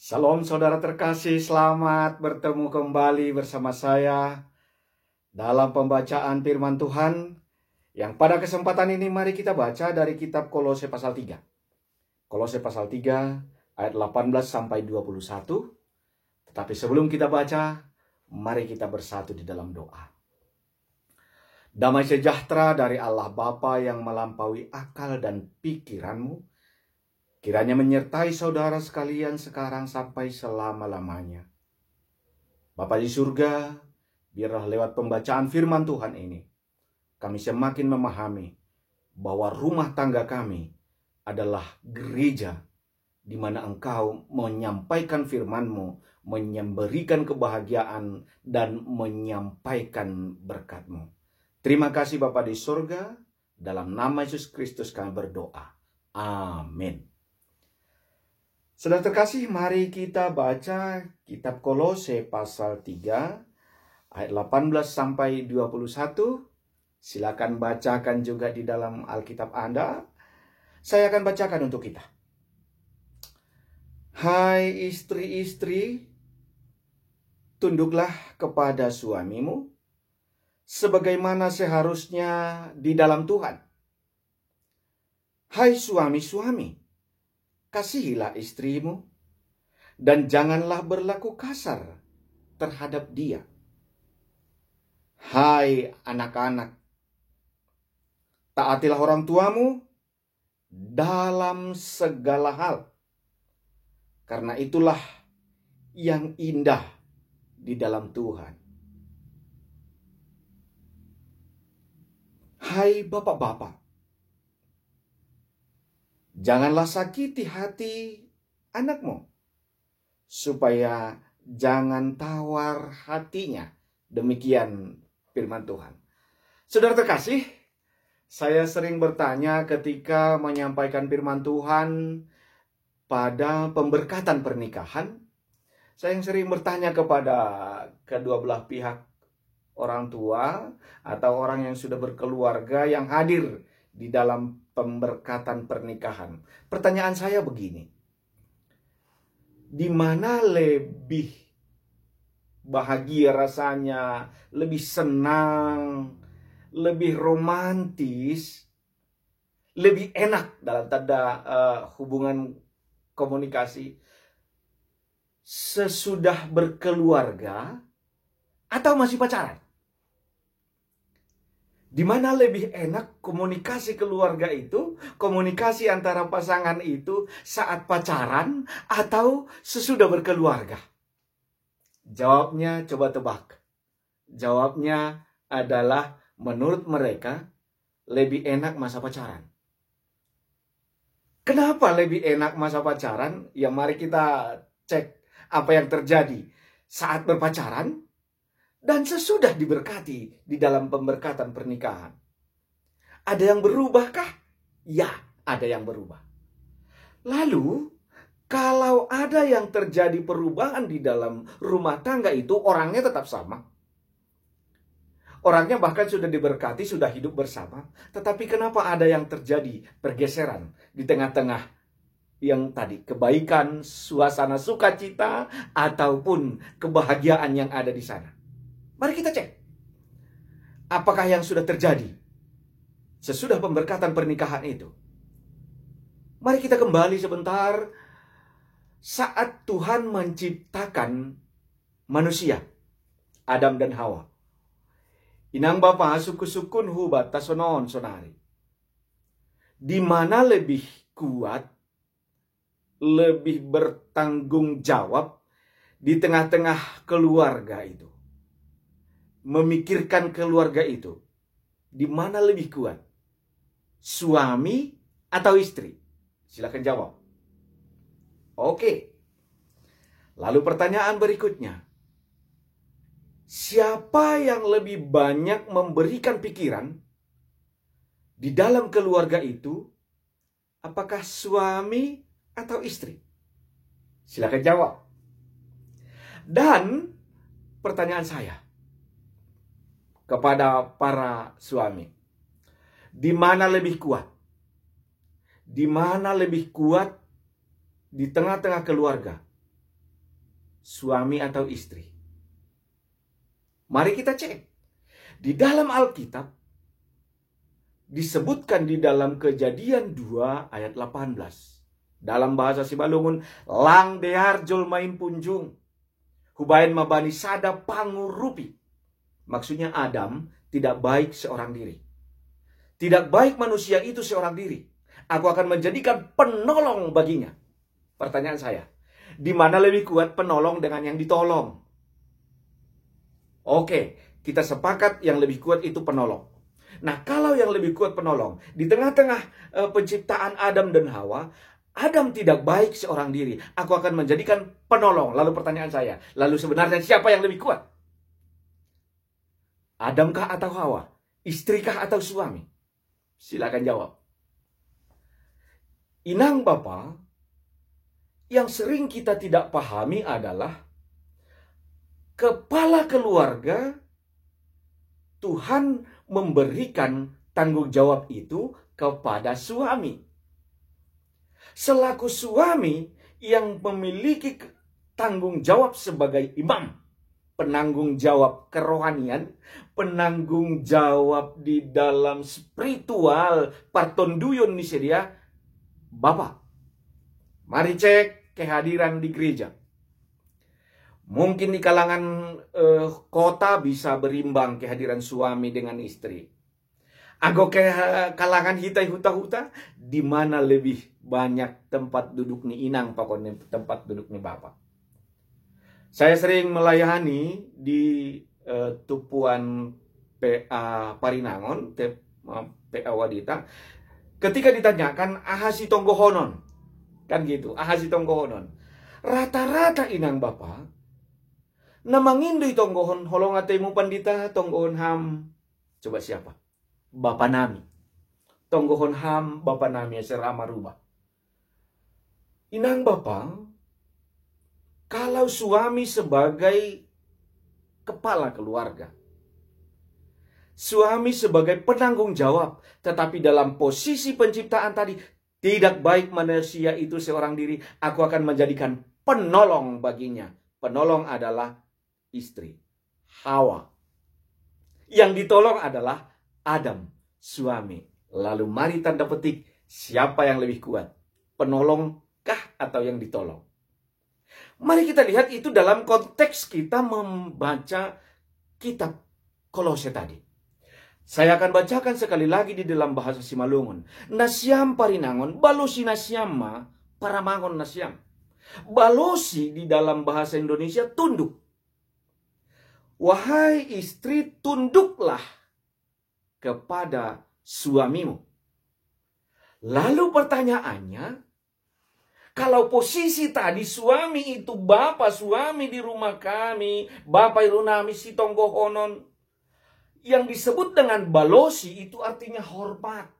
Shalom saudara terkasih, selamat bertemu kembali bersama saya dalam pembacaan firman Tuhan yang pada kesempatan ini mari kita baca dari kitab Kolose pasal 3. Kolose pasal 3 ayat 18 sampai 21. Tetapi sebelum kita baca, mari kita bersatu di dalam doa. Damai sejahtera dari Allah Bapa yang melampaui akal dan pikiranmu, kiranya menyertai saudara sekalian sekarang sampai selama-lamanya. Bapa di surga, biarlah lewat pembacaan firman Tuhan ini, kami semakin memahami bahwa rumah tangga kami adalah gereja di mana Engkau menyampaikan firman-Mu, memberikan kebahagiaan dan menyampaikan berkat-Mu. Terima kasih Bapa di surga, dalam nama Yesus Kristus kami berdoa. Amin. Saudara terkasih, mari kita baca kitab Kolose pasal 3 ayat 18 sampai 21. Silakan bacakan juga di dalam Alkitab Anda. Saya akan bacakan untuk kita. Hai istri-istri, tunduklah kepada suamimu sebagaimana seharusnya di dalam Tuhan. Hai suami-suami, kasihilah istrimu, dan janganlah berlaku kasar terhadap dia. Hai anak-anak, taatilah orang tuamu dalam segala hal, karena itulah yang indah di dalam Tuhan. Hai bapak-bapak, janganlah sakiti hati anakmu, supaya jangan tawar hatinya. Demikian firman Tuhan. Saudara terkasih, saya sering bertanya ketika menyampaikan firman Tuhan pada pemberkatan pernikahan. Saya sering bertanya kepada kedua belah pihak, orang tua atau orang yang sudah berkeluarga yang hadir di dalam pemberkatan pernikahan. Pertanyaan saya begini, di mana lebih bahagia rasanya, lebih senang, lebih romantis, lebih enak dalam tanda hubungan komunikasi sesudah berkeluarga atau masih pacaran? Di mana lebih enak komunikasi keluarga itu, komunikasi antara pasangan itu saat pacaran atau sesudah berkeluarga? Jawabnya coba tebak. Jawabnya adalah menurut mereka lebih enak masa pacaran. Kenapa lebih enak masa pacaran? Ya mari kita cek apa yang terjadi saat berpacaran dan sesudah diberkati di dalam pemberkatan pernikahan. Ada yang berubahkah? Ya, ada yang berubah. Lalu, kalau ada yang terjadi perubahan di dalam rumah tangga itu, orangnya tetap sama. Orangnya bahkan sudah diberkati, sudah hidup bersama. Tetapi kenapa ada yang terjadi pergeseran di tengah-tengah yang tadi kebaikan, suasana sukacita, ataupun kebahagiaan yang ada di sana? Mari kita cek. Apakah yang sudah terjadi sesudah pemberkatan pernikahan itu? Mari kita kembali sebentar saat Tuhan menciptakan manusia, Adam dan Hawa. Inang bapa suku-sukun hubat tasonon sonari. Di mana lebih kuat, lebih bertanggung jawab di tengah-tengah keluarga itu? Memikirkan keluarga itu, di mana lebih kuat? Suami atau istri? Silakan jawab. Oke. Lalu pertanyaan berikutnya. Siapa yang lebih banyak memberikan pikiran di dalam keluarga itu? Apakah suami atau istri? Silakan jawab. Dan pertanyaan saya kepada para suami, di mana lebih kuat? Di mana lebih kuat di tengah-tengah keluarga? suami atau istri? Mari kita cek. Di dalam Alkitab disebutkan di dalam Kejadian 2 ayat 18. Dalam bahasa Simalungun, lang deharjol main punjung, hubain mabani sada pangurupi. Maksudnya Adam tidak baik seorang diri. Tidak baik manusia itu seorang diri. Aku akan menjadikan penolong baginya. Pertanyaan saya, di mana lebih kuat penolong dengan yang ditolong? Oke, kita sepakat yang lebih kuat itu penolong. Nah, kalau yang lebih kuat penolong, di tengah-tengah penciptaan Adam dan Hawa, Adam tidak baik seorang diri. Aku akan menjadikan penolong. Lalu pertanyaan saya, lalu sebenarnya siapa yang lebih kuat? Adamkah atau Hawa? Istrikah atau suami? Silakan jawab. Inang Bapa, yang sering kita tidak pahami adalah kepala keluarga, Tuhan memberikan tanggung jawab itu kepada suami. Selaku suami yang memiliki tanggung jawab sebagai imam, penanggung jawab kerohanian, penanggung jawab di dalam spiritual, partonduyun di sedia, Bapak. Mari cek kehadiran di gereja. Mungkin di kalangan kota bisa berimbang kehadiran suami dengan istri. Ago ke kalangan hitai huta-huta, di mana lebih banyak tempat duduk ni inang pokoknya tempat duduk ni bapak. Saya sering melayani di Tupuan PA Parinangon, PA Wadita. Ketika ditanyakan ahasi tonggohonon, kan gitu, ahasi tonggohonon. Rata-rata inang bapak namangindoy tonggohon holong atemu pandita tonggohon ham. Coba siapa? Bapa nami. Tonggohon ham bapa nami serama rubah. Inang bapa, kalau suami sebagai kepala keluarga, suami sebagai penanggung jawab, tetapi dalam posisi penciptaan tadi tidak baik manusia itu seorang diri, aku akan menjadikan penolong baginya. Penolong adalah istri, Hawa. Yang ditolong adalah Adam, suami. Lalu mari tanda petik, siapa yang lebih kuat? Penolongkah atau yang ditolong? Mari kita lihat itu dalam konteks kita membaca kitab Kolose tadi. Saya akan bacakan sekali lagi di dalam bahasa Simalungun. Nasyam parinangon, balosi nasyamma, paramangon nasyam. Balosi di dalam bahasa Indonesia tunduk. Wahai istri, tunduklah kepada suamimu. Lalu pertanyaannya, kalau posisi tadi suami itu bapak suami di rumah kami, bapak irunami si tonggohonon, yang disebut dengan balosi itu artinya hormat,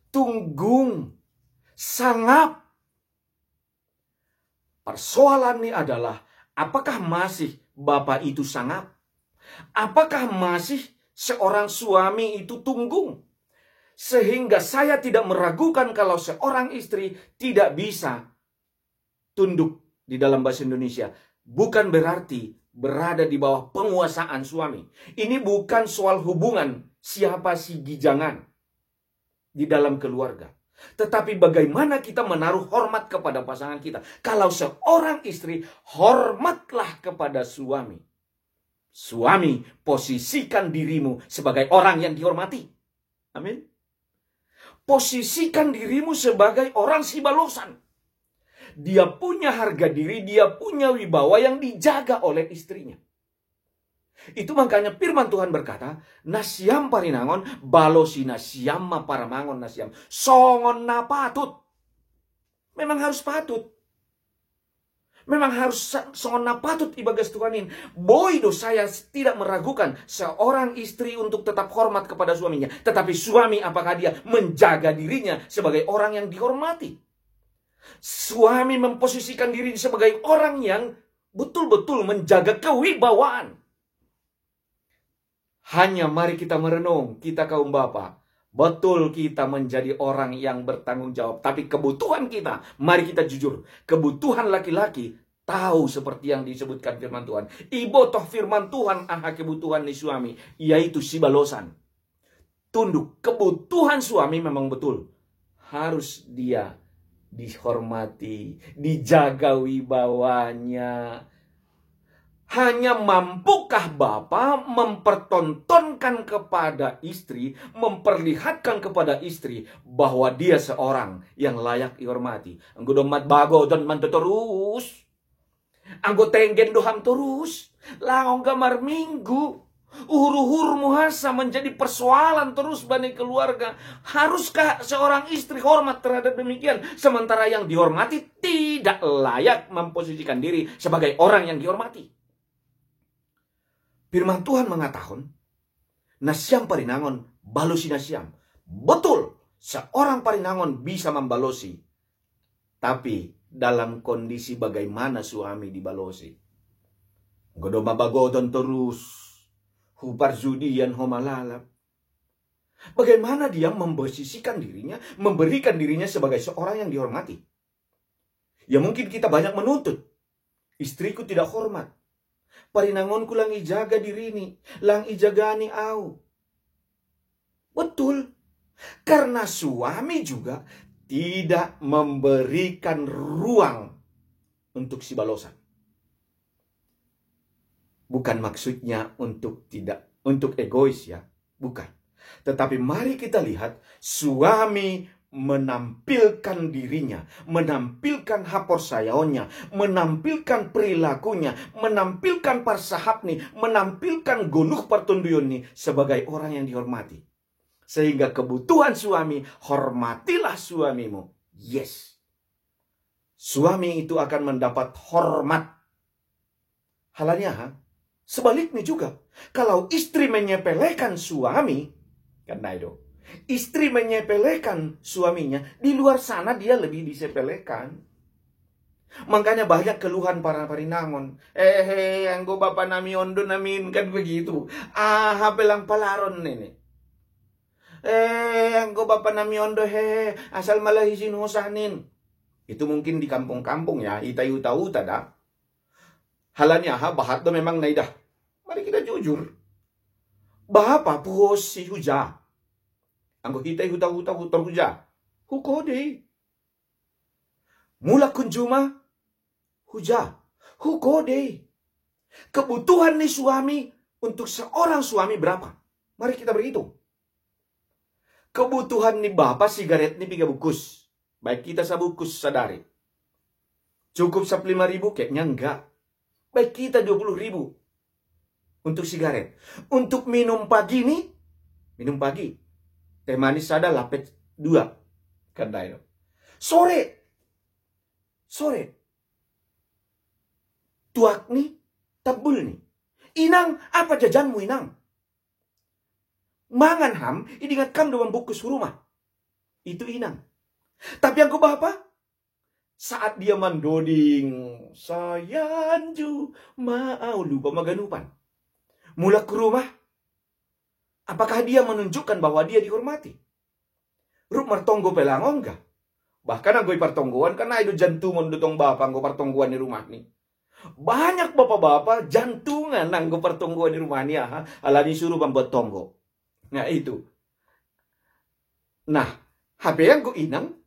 tunggung, sangap. Persoalan ini adalah, apakah masih bapak itu sangap? Apakah masih seorang suami itu tunggung? Sehingga saya tidak meragukan kalau seorang istri tidak bisa tunduk di dalam bahasa Indonesia. Bukan berarti berada di bawah penguasaan suami. Ini bukan soal hubungan siapa si gijangan di dalam keluarga. Tetapi bagaimana kita menaruh hormat kepada pasangan kita. Kalau seorang istri, hormatlah kepada suami. Suami, posisikan dirimu sebagai orang yang dihormati. Amin. Posisikan dirimu sebagai orang si balosan. Dia punya harga diri, dia punya wibawa yang dijaga oleh istrinya. Itu makanya firman Tuhan berkata, nasyam parinangon, balosi nasyam paramangon nasyam. Songon na patut. Memang harus patut. Memang harus songon na patut ibagas Tuhanin. Boy do saya tidak meragukan seorang istri untuk tetap hormat kepada suaminya. Tetapi suami apakah dia menjaga dirinya sebagai orang yang dihormati? Suami memposisikan diri sebagai orang yang betul-betul menjaga kewibawaan. Hanya mari kita merenung, kita kaum bapa. Betul kita menjadi orang yang bertanggung jawab. Tapi kebutuhan kita, mari kita jujur. Kebutuhan laki-laki tahu seperti yang disebutkan firman Tuhan. Ibotoh firman Tuhan aha kebutuhan ni suami, yaitu si balosan. Tunduk, kebutuhan suami memang betul. Harus dia dihormati, dijaga wibawanya. Hanya mampukah Bapa mempertontonkan kepada istri, memperlihatkan kepada istri bahwa dia seorang yang layak dihormati. Anggo domat bago don manto terus. Anggo tenggen doham terus. Laong gamar minggu. Uhur-uhur muhasa menjadi persoalan terus bani keluarga. Haruskah seorang istri hormat terhadap demikian? Sementara yang dihormati tidak layak memposisikan diri sebagai orang yang dihormati. Firman Tuhan mengatakan, nasyam parinangon balosi nasyam. Betul, seorang parinangon bisa membalosi. Tapi dalam kondisi bagaimana suami dibalosi. Godoma bagodon terus. Hubar zudian homalalap. Bagaimana dia memposisikan dirinya, memberikan dirinya sebagai seorang yang dihormati. Ya mungkin kita banyak menuntut. Istriku tidak hormat. Parinangonku lang ijaga dirini, lang ijagani au. Betul. Karena suami juga tidak memberikan ruang untuk si balosan. Bukan maksudnya untuk egois ya, bukan. Tetapi mari kita lihat suami menampilkan dirinya, menampilkan hapor sayaonnya, menampilkan perilakunya, menampilkan parsahapni, menampilkan goluh partunduyonni sebagai orang yang dihormati. Sehingga kebutuhan suami, hormatilah suamimu. Yes. Suami itu akan mendapat hormat. Halanya, sebaliknya juga. Kalau istri menyepelekan suami, karena itu, istri menyepelekan suaminya, di luar sana dia lebih disepelekan. Makanya banyak keluhan para parinangon. Anggo bapa nami ondo namin kan begitu. Hapelang palaron nene. Anggo bapa nami ondo asal malahisin hosanin. Itu mungkin di kampung-kampung ya, itayu-tauta dah. Halanya bahat do memang naidah. Mari kita jujur. Bahapa puhos si huja. Anggo hitay huta-huta huja. Hukode. Mula kunjuma. Huja. Hukode. Kebutuhan nih suami untuk seorang suami berapa? Mari kita berhitung. Kebutuhan nih bapak sigaret nih 3 bukus. Baik kita sabukus sadari. Cukup 5.000 kayaknya enggak. Baik kita 20.000 untuk sigaret. Untuk minum pagi nih. Minum pagi. Teh manis ada lapet 2. Karena itu. Sore. Tuak nih. Tabul nih. Inang. Apa jajanmu inang? Mangan ham. Idingat kam doang bukus rumah. Itu inang. Tapi yang apa? Saat dia mandoding. Sayanju. Mau lupa maganupan. Mula ke rumah. Apakah dia menunjukkan bahwa dia dihormati? Rup martonggo pelangon enggak? Bahkan anggo ipartonggoan karena itu jantungan dutong bapak anggo partonggoan di rumah nih. Banyak bapak-bapak jantungan anggo partonggoan di rumah nih. Alani suruh membuat tonggo. Nah itu. Nah, HP anggo inang.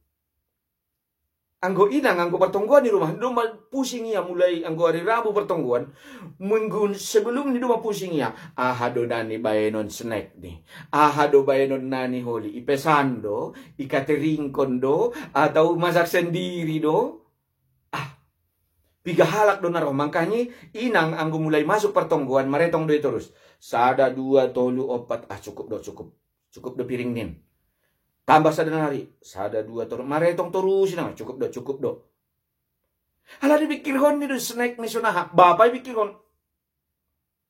Anggo partonggoan di rumah. Duma pusing ya mulai anggo hari Rabu partonggoan. Minggu sebelum ni duma pusing ya. Ahado nani bayenon snack nih. Ahado bayenon nani holi. Ipesando. Ikatering kondo. Atau masak sendiri do. Piga halak do naro. Makanya inang anggo mulai masuk partonggoan. Maretong do terus. Sada 2 tolu 4. Cukup do. Cukup do piring nin. Tambah sada nari. Sada 2 terus. Maretong terus. Cukup do. Hala dipikirkan nih snack nih sunah. Bapak pikirkan.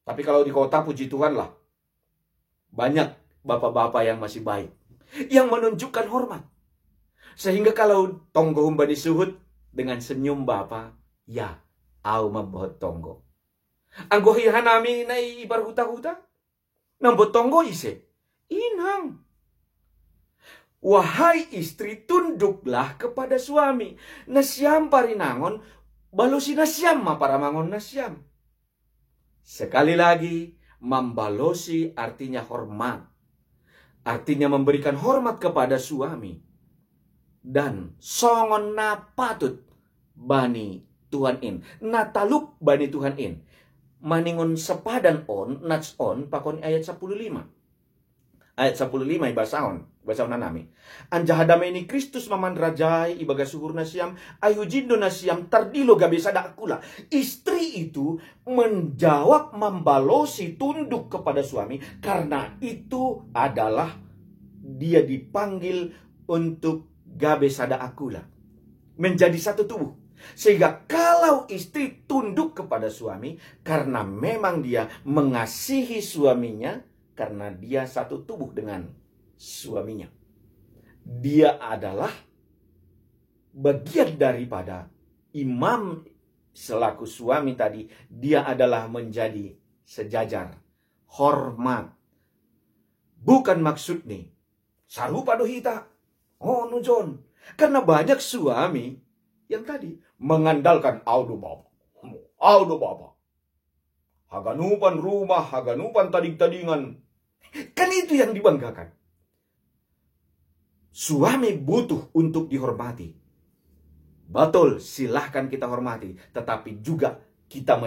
Tapi kalau di kota puji Tuhan lah. Banyak bapak-bapak yang masih baik. Yang menunjukkan hormat. Sehingga kalau tonggo humba disuhut. Dengan senyum bapak. Ya. Au mabot tonggo. Anggo hihanami na ibar huta-huta. Nambot tonggo ise. Inang. Wahai istri, tunduklah kepada suami. Nasyam parinangon, balosi nasiam ma para mangon nasiam. Sekali lagi, membalosi artinya hormat. Artinya memberikan hormat kepada suami. Dan songon na patut bani Tuhan in. Nataluk bani Tuhan in. Maningon sepadan on, nats on, pakon ayat 15. Ayat 15 basaon nanami. Anjahadame ini Kristus mamandrajai ibaga suhur nasiam, ayujindo nasiam tardilo gabesada akula. Istri itu menjawab membalosi tunduk kepada suami karena itu adalah dia dipanggil untuk gabesada akula. Menjadi satu tubuh. Sehingga kalau istri tunduk kepada suami karena memang dia mengasihi suaminya, karena dia satu tubuh dengan suaminya. Dia adalah bagian daripada imam selaku suami tadi. Dia adalah menjadi sejajar. Hormat. Bukan maksud nih. Sarupa dohita. Oh nujon. Karena banyak suami yang tadi mengandalkan audo bapa. Audo bapa. Haganupan rumah, haganupan tading-tadingan. Kan itu yang dibanggakan. Suami butuh untuk dihormati. Betul, silahkan kita hormati. Tetapi juga kita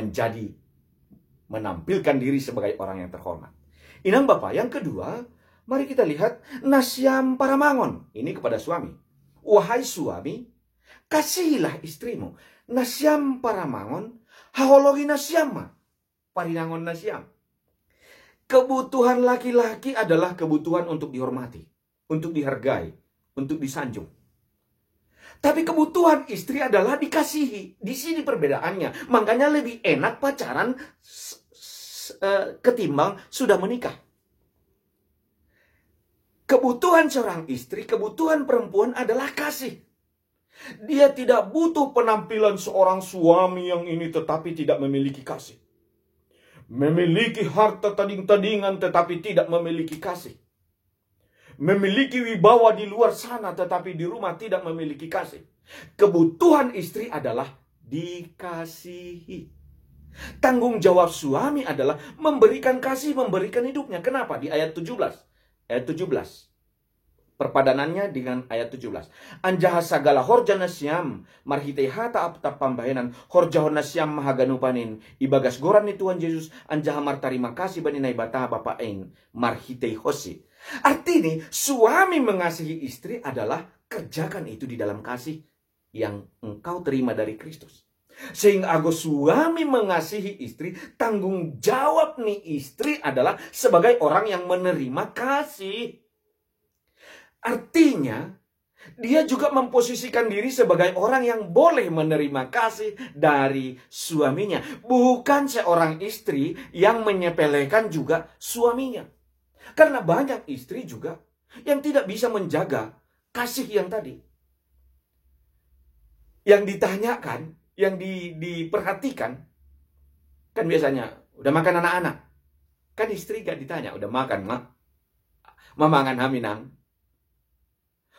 menampilkan diri sebagai orang yang terhormat. Inang Bapak, yang kedua, mari kita lihat nasiam para mangon. Ini kepada suami. Wahai suami, kasihilah istrimu. Nasiam para mangon, hahologi nasiamma. Parinangon nasiam. Kebutuhan laki-laki adalah kebutuhan untuk dihormati, untuk dihargai, untuk disanjung. Tapi kebutuhan istri adalah dikasihi. Di sini perbedaannya. Makanya lebih enak pacaran ketimbang sudah menikah. Kebutuhan seorang istri, kebutuhan perempuan adalah kasih. Dia tidak butuh penampilan seorang suami yang ini tetapi tidak memiliki kasih. Memiliki harta tading-tadingan tetapi tidak memiliki kasih. Memiliki wibawa di luar sana tetapi di rumah tidak memiliki kasih. Kebutuhan istri adalah dikasihi. Tanggung jawab suami adalah memberikan kasih, memberikan hidupnya. Kenapa? Di ayat 17. Ayat 17. Perpadanannya dengan ayat 17. Anjaha sagala horja nasiam marhitei hata apta pambahenan horja nasiam mahaganupanin ibagas goran ni Tuhan Yesus anjaha martarima kasih baninai bata bapain marhitei hosi. Artinya suami mengasihi istri adalah kerjakan itu di dalam kasih yang engkau terima dari Kristus. Sehingga agus suami mengasihi istri, tanggung jawab nih istri adalah sebagai orang yang menerima kasih. Artinya, dia juga memposisikan diri sebagai orang yang boleh menerima kasih dari suaminya. Bukan seorang istri yang menyepelekan juga suaminya. Karena banyak istri juga yang tidak bisa menjaga kasih yang tadi. Yang ditanyakan, yang diperhatikan, kan biasanya, udah makan anak-anak? Kan istri gak ditanya, udah makan, mak? Mamangan haminang?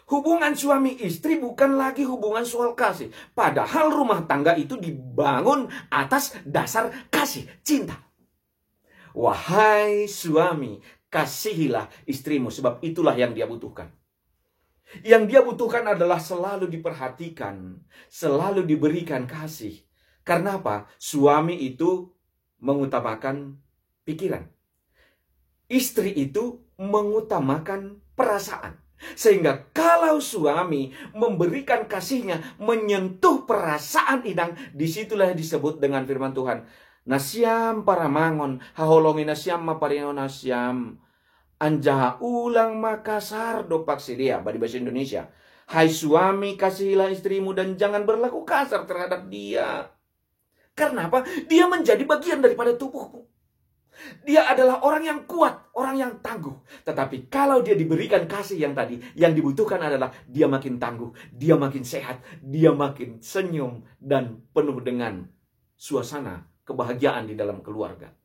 Hubungan suami istri bukan lagi hubungan soal kasih. Padahal rumah tangga itu dibangun atas dasar kasih, cinta. Wahai suami, kasihilah istrimu sebab itulah yang dia butuhkan. Yang dia butuhkan adalah selalu diperhatikan, selalu diberikan kasih. Karena apa? Suami itu mengutamakan pikiran. Istri itu mengutamakan perasaan. Sehingga kalau suami memberikan kasihnya menyentuh perasaan idang, disitulah disebut dengan firman Tuhan. Nasiam para mangon, haholongi nasiam maparino nasiam. Anjaha ulang makasar dopak sidia, di bahasa Indonesia. Hai suami, kasihilah istrimu dan jangan berlaku kasar terhadap dia. Karena apa? Dia menjadi bagian daripada tubuhmu. Dia adalah orang yang kuat, orang yang tangguh. Tetapi kalau dia diberikan kasih yang tadi, yang dibutuhkan adalah dia makin tangguh, dia makin sehat, dia makin senyum dan penuh dengan suasana kebahagiaan di dalam keluarga.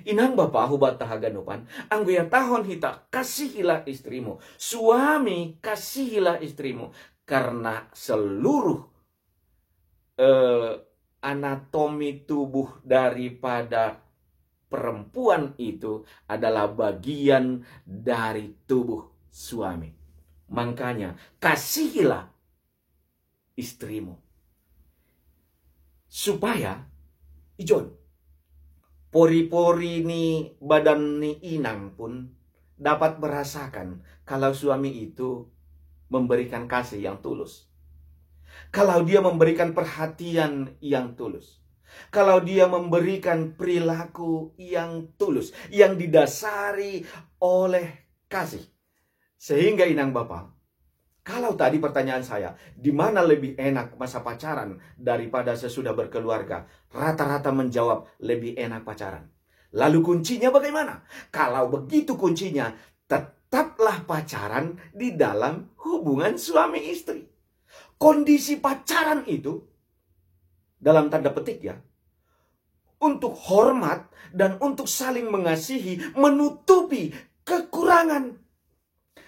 Inang Bapa hubat tahaganupan, angguya tahon hita, kasihilah istrimu. Suami, kasihilah istrimu. Karena seluruh anatomi tubuh daripada perempuan itu adalah bagian dari tubuh suami. Makanya kasihilah istrimu. Supaya ijon pori-pori ni badan ni inang pun dapat merasakan kalau suami itu memberikan kasih yang tulus. Kalau dia memberikan perhatian yang tulus. Kalau dia memberikan perilaku yang tulus, yang didasari oleh kasih. Sehingga inang bapak, kalau tadi pertanyaan saya, di mana lebih enak masa pacaran daripada sesudah berkeluarga? Rata-rata menjawab lebih enak pacaran. Lalu kuncinya bagaimana? Kalau begitu kuncinya, tetaplah pacaran di dalam hubungan suami istri. Kondisi pacaran itu, dalam tanda petik ya, untuk hormat dan untuk saling mengasihi, menutupi kekurangan.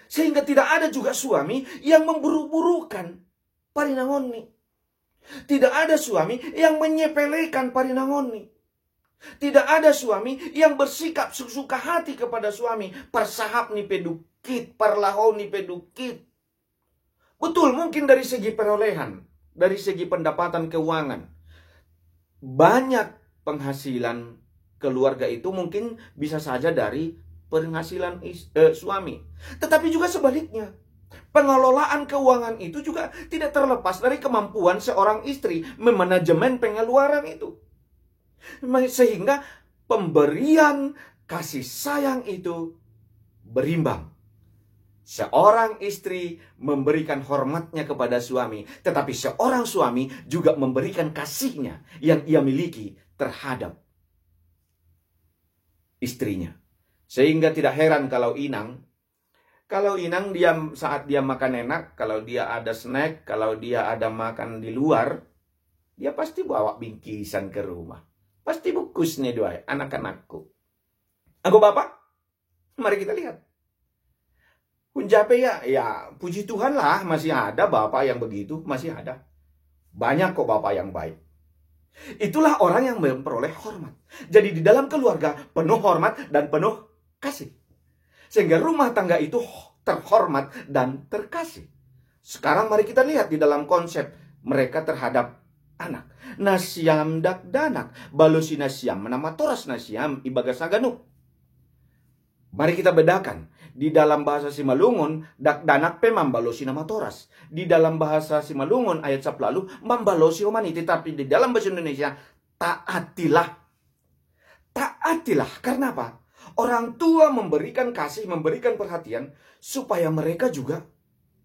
Sehingga tidak ada juga suami yang memburu-burukan parinangonni. Tidak ada suami yang menyepelekan parinangonni. Tidak ada suami yang bersikap suka hati kepada suami. Persahap ni pedukit, parlahau ni pedukit. Betul, mungkin dari segi perolehan, dari segi pendapatan keuangan, banyak penghasilan keluarga itu mungkin bisa saja dari penghasilan suami. Tetapi juga sebaliknya, pengelolaan keuangan itu juga tidak terlepas dari kemampuan seorang istri memanajemen pengeluaran itu. Sehingga pemberian kasih sayang itu berimbang. Seorang istri memberikan hormatnya kepada suami, tetapi seorang suami juga memberikan kasihnya yang ia miliki terhadap istrinya. Sehingga tidak heran kalau inang dia saat dia makan enak, kalau dia ada snack, kalau dia ada makan di luar, dia pasti bawa bingkisan ke rumah. Pasti bukus nih doa anak-anakku. Aku bapak, mari kita lihat. Punjabe ya puji Tuhan lah, masih ada bapak yang begitu, masih ada. Banyak kok bapak yang baik. Itulah orang yang memperoleh hormat. Jadi di dalam keluarga penuh hormat dan penuh kasih. Sehingga rumah tangga itu terhormat dan terkasih. Sekarang mari kita lihat di dalam konsep mereka terhadap anak. Nasiam dak danak, balusi nasiam, menama toras nasiam, ibagasaganu. Mari kita bedakan. Di dalam bahasa Simalungun, dak danak pe mambalosi nama toras. Di dalam bahasa Simalungun ayat 10 mambalosi humaniti. Tapi di dalam bahasa Indonesia, taatilah. Taatilah. Karena apa? Orang tua memberikan kasih, memberikan perhatian, supaya mereka juga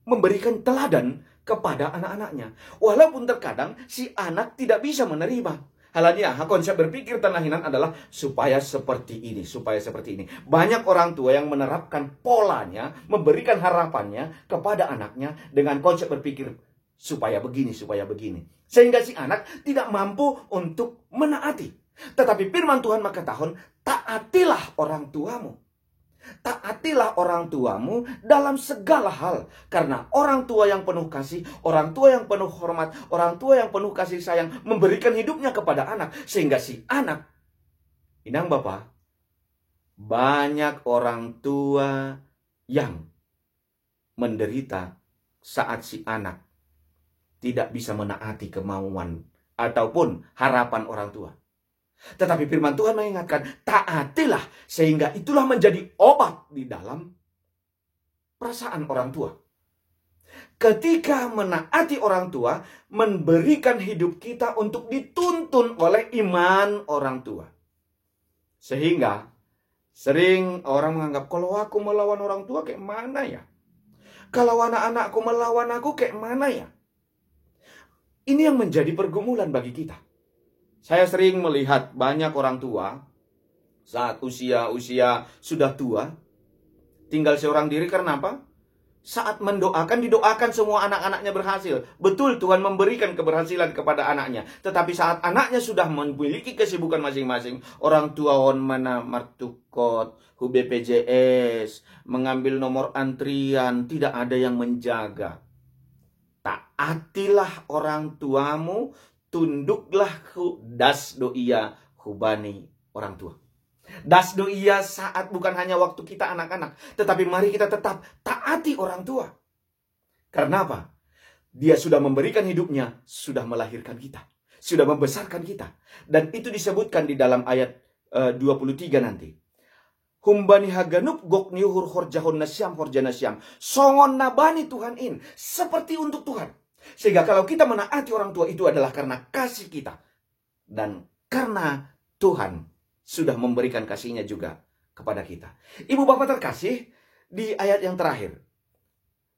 memberikan teladan kepada anak-anaknya. Walaupun terkadang si anak tidak bisa menerima. Halanya, konsep berpikir Tanahinan adalah supaya seperti ini, supaya seperti ini. Banyak orang tua yang menerapkan polanya, memberikan harapannya kepada anaknya dengan konsep berpikir supaya begini, supaya begini. Sehingga si anak tidak mampu untuk menaati. Tetapi firman Tuhan mengatakan, taatilah orang tuamu. Taatilah orang tuamu dalam segala hal. Karena orang tua yang penuh kasih, orang tua yang penuh hormat, orang tua yang penuh kasih sayang, memberikan hidupnya kepada anak. Sehingga si anak, inang bapak, banyak orang tua yang menderita saat si anak tidak bisa menaati kemauan ataupun harapan orang tua. Tetapi firman Tuhan mengingatkan, taatilah, sehingga itulah menjadi obat di dalam perasaan orang tua. Ketika menaati orang tua, memberikan hidup kita untuk dituntun oleh iman orang tua. Sehingga sering orang menganggap, kalau aku melawan orang tua kayak mana ya? Kalau anak-anakku melawan aku kayak mana ya? Ini yang menjadi pergumulan bagi kita. Saya sering melihat banyak orang tua saat usia sudah tua, tinggal seorang diri. Karena apa? Saat mendoakan, didoakan semua anak-anaknya berhasil. Betul, Tuhan memberikan keberhasilan kepada anaknya. Tetapi saat anaknya sudah memiliki kesibukan masing-masing, orang tua on mana martukot, hu BPJS, mengambil nomor antrian, tidak ada yang menjaga. Taatilah orang tuamu, tunduklah das doia hubani orang tua. Das doia saat bukan hanya waktu kita anak-anak, tetapi mari kita tetap taati orang tua. Karena apa? Dia sudah memberikan hidupnya, sudah melahirkan kita, sudah membesarkan kita. Dan itu disebutkan di dalam ayat 23 nanti. Humbani haganup gok niuhur horjahon nasyam horjanasyam. Songon nabani Tuhan in. Seperti untuk Tuhan. Sehingga kalau kita menaati orang tua itu adalah karena kasih kita. Dan karena Tuhan sudah memberikan kasihnya juga kepada kita. Ibu bapak terkasih, di ayat yang terakhir.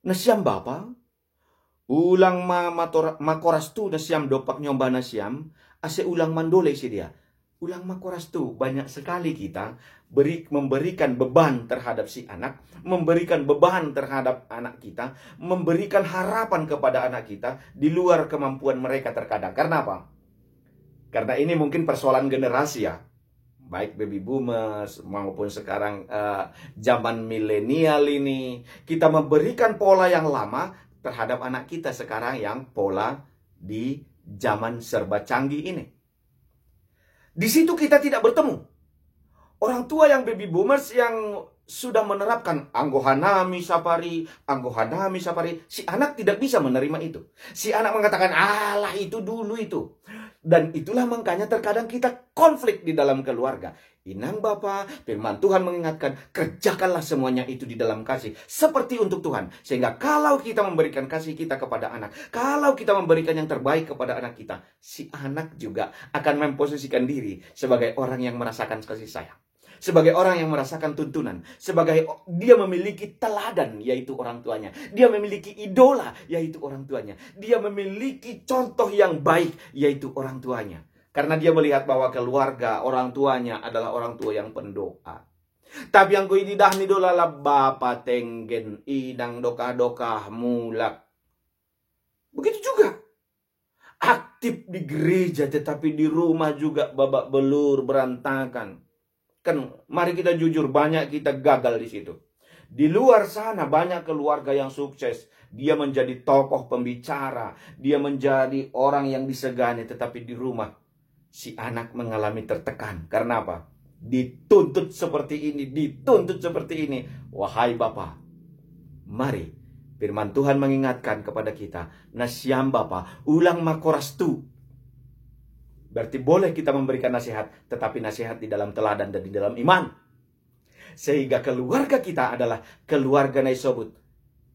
Nasyam bapa, ulang makoras tu nasyam dopak nyomba nasyam, ase ulang mandole si dia. Ulang makoras tu banyak sekali kita memberikan beban terhadap si anak, memberikan beban terhadap anak kita, memberikan harapan kepada anak kita di luar kemampuan mereka terkadang. Karena apa? Karena ini mungkin persoalan generasi ya. Baik baby boomers maupun sekarang zaman milenial ini, kita memberikan pola yang lama terhadap anak kita sekarang yang pola di zaman serba canggih ini. Di situ kita tidak bertemu. Orang tua yang baby boomers yang sudah menerapkan anggohanami sapari, si anak tidak bisa menerima itu. Si anak mengatakan, alah itu dulu itu. Dan itulah makanya terkadang kita konflik di dalam keluarga. Inang Bapa, firman Tuhan mengingatkan, kerjakanlah semuanya itu di dalam kasih. Seperti untuk Tuhan. Sehingga kalau kita memberikan kasih kita kepada anak, kalau kita memberikan yang terbaik kepada anak kita, si anak juga akan memposisikan diri sebagai orang yang merasakan kasih sayang. Sebagai orang yang merasakan tuntunan. Sebagai dia memiliki teladan, yaitu orang tuanya. Dia memiliki idola, yaitu orang tuanya. Dia memiliki contoh yang baik, yaitu orang tuanya. Karena dia melihat bahwa keluarga orang tuanya adalah orang tua yang pendoa. Tapi yang kui didahni dolala bapa tenggen idang doka-doka mulak. Begitu juga. Aktif di gereja tetapi di rumah juga babak belur berantakan. Kan mari kita jujur, banyak kita gagal di situ. Di luar sana banyak keluarga yang sukses. Dia menjadi tokoh pembicara, dia menjadi orang yang disegani, tetapi di rumah si anak mengalami tertekan. Karena apa? Dituntut seperti ini, dituntut seperti ini. Wahai Bapa, mari firman Tuhan mengingatkan kepada kita, nasyam Bapa, ulang makoras tu. Berarti boleh kita memberikan nasihat, tetapi nasihat di dalam teladan dan di dalam iman. Sehingga keluarga kita adalah keluarga Naisobut,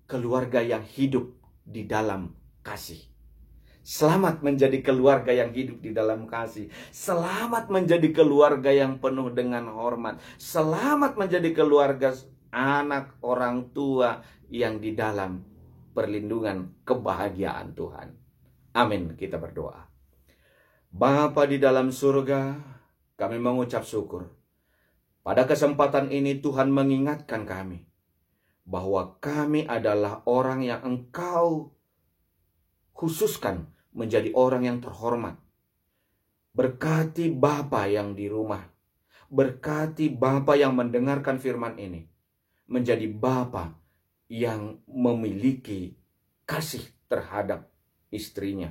keluarga yang hidup di dalam kasih. Selamat menjadi keluarga yang hidup di dalam kasih. Selamat menjadi keluarga yang penuh dengan hormat. Selamat menjadi keluarga anak orang tua yang di dalam perlindungan kebahagiaan Tuhan. Amin, kita berdoa. Bapa di dalam surga, kami mengucap syukur. Pada kesempatan ini Tuhan mengingatkan kami bahwa kami adalah orang yang Engkau khususkan menjadi orang yang terhormat. Berkati Bapa yang di rumah, berkati Bapa yang mendengarkan firman ini, menjadi Bapa yang memiliki kasih terhadap istrinya.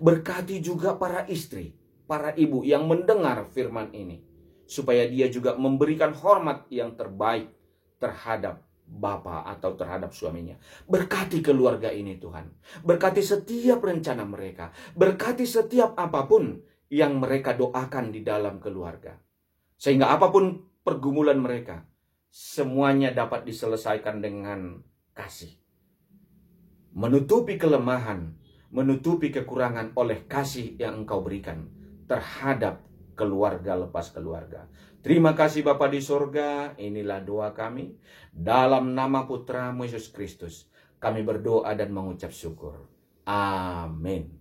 Berkati juga para istri, para ibu yang mendengar firman ini, supaya dia juga memberikan hormat yang terbaik terhadap bapa atau terhadap suaminya. Berkati keluarga ini Tuhan. Berkati setiap rencana mereka. Berkati setiap apapun yang mereka doakan di dalam keluarga. Sehingga apapun pergumulan mereka, semuanya dapat diselesaikan dengan kasih. Menutupi kelemahan, menutupi kekurangan oleh kasih yang Engkau berikan terhadap keluarga lepas keluarga. Terima kasih Bapa di surga, inilah doa kami. Dalam nama Putra Yesus Kristus, kami berdoa dan mengucap syukur. Amin.